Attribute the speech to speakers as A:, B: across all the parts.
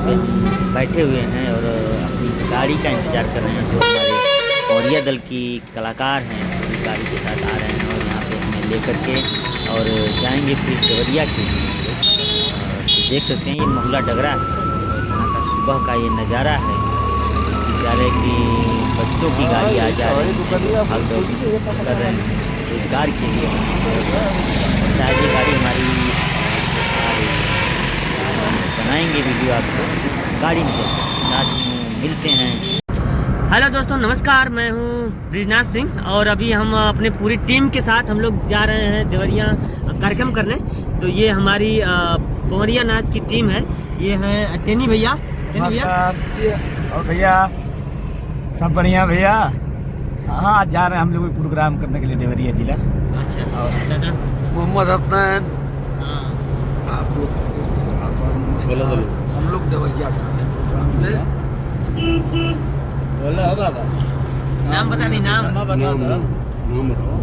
A: पे हम बैठे हुए हैं और अपनी गाड़ी का इंतज़ार कर रहे हैं। जो हमारे पौरिया दल की कलाकार हैं पूरी गाड़ी के साथ आ रहे हैं और यहाँ पे हमें लेकर के और जाएंगे फिर देवरिया के लिए। तो देख सकते हैं ये महुला डगरा है, यहाँ का सुबह का ये नज़ारा है। विद्यालय की बच्चों की गाड़ी आ जा रही है, भाग दौड़ कर रहे हैं रोजगार के लिए। शायद ये गाड़ी हमारी बनाएंगे वीडियो आपको गाड़ी में साथ में मिलते हैं। हेलो दोस्तों, नमस्कार। मैं हूं ब्रिजनाथ सिंह और अभी हम अपने पूरी टीम के साथ हम लोग जा रहे हैं देवरिया कार्यक्रम करने। तो ये हमारी पौरिया नाच की टीम है। ये है टेनी भैया।
B: और भैया सब बढ़िया भैया। हाँ, आज जा रहे हैं हम लोग प्रोग्राम करने के लिए देवरिया जिला।
A: अच्छा, और दादा
C: मोहम्मद हसन।
A: हाँ,
C: हम लोग देवरिया जा रहे हैं प्रोग्राम में।
B: बोलो बाबा,
A: नाम बता दी। नाम
C: नाम बताओ, नाम बताओ।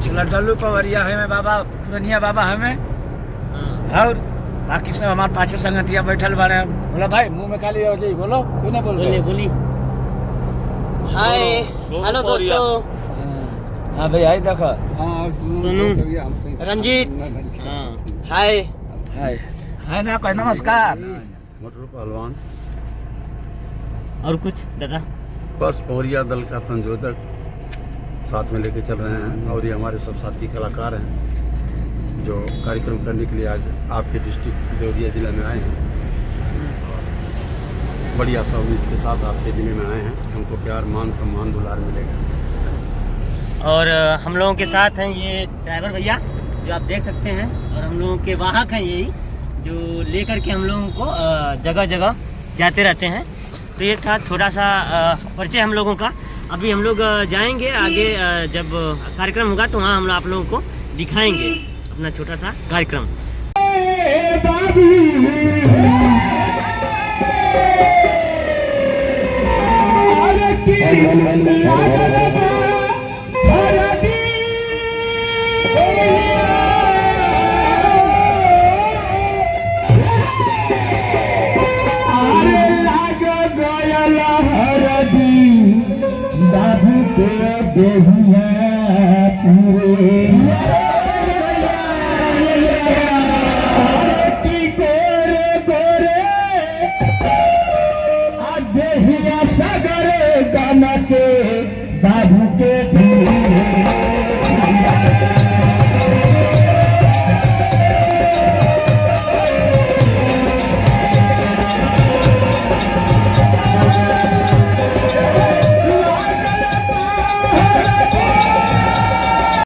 B: चला डल्लू पवरिया है मैं बाबा, पुरनिया बाबा हमें। और बाकी सब हमारे पाछे संगतिया बैठल बारे। बोला भाई, मुंह में काली हो जाए, बोलो क्यों नहीं बोल रहे?
A: बोली। हाय, हेलो दोस्तों।
B: हाँ भैया, आई देखो।
A: सुनू, रंजीत। हाय
B: हाय हाय ना, कोई नमस्कार।
C: मोटर पहलवान।
A: और कुछ दादा?
C: बस पौरिया दल का संयोजक साथ में लेके चल रहे हैं और ये हमारे सब साथी कलाकार हैं जो कार्यक्रम करने के लिए आज आपके डिस्ट्रिक्ट देवरिया जिला में आए हैं। और बड़ी आशा उम्मीद के साथ आपके जिले में आए हैं, हमको प्यार मान सम्मान दुलार मिलेगा।
A: और हम लोगों के साथ हैं ये ड्राइवर भैया जो आप देख सकते हैं, और हम लोगों के वाहक हैं यही जो लेकर के हम लोगों को जगह जगह जाते रहते हैं। तो ये था छोटा सा परिचय हम लोगों का। अभी हम लोग जाएंगे आगे, जब कार्यक्रम होगा तो वहाँ हम आप लोगों को दिखाएंगे अपना छोटा सा कार्यक्रम।
D: बाबू के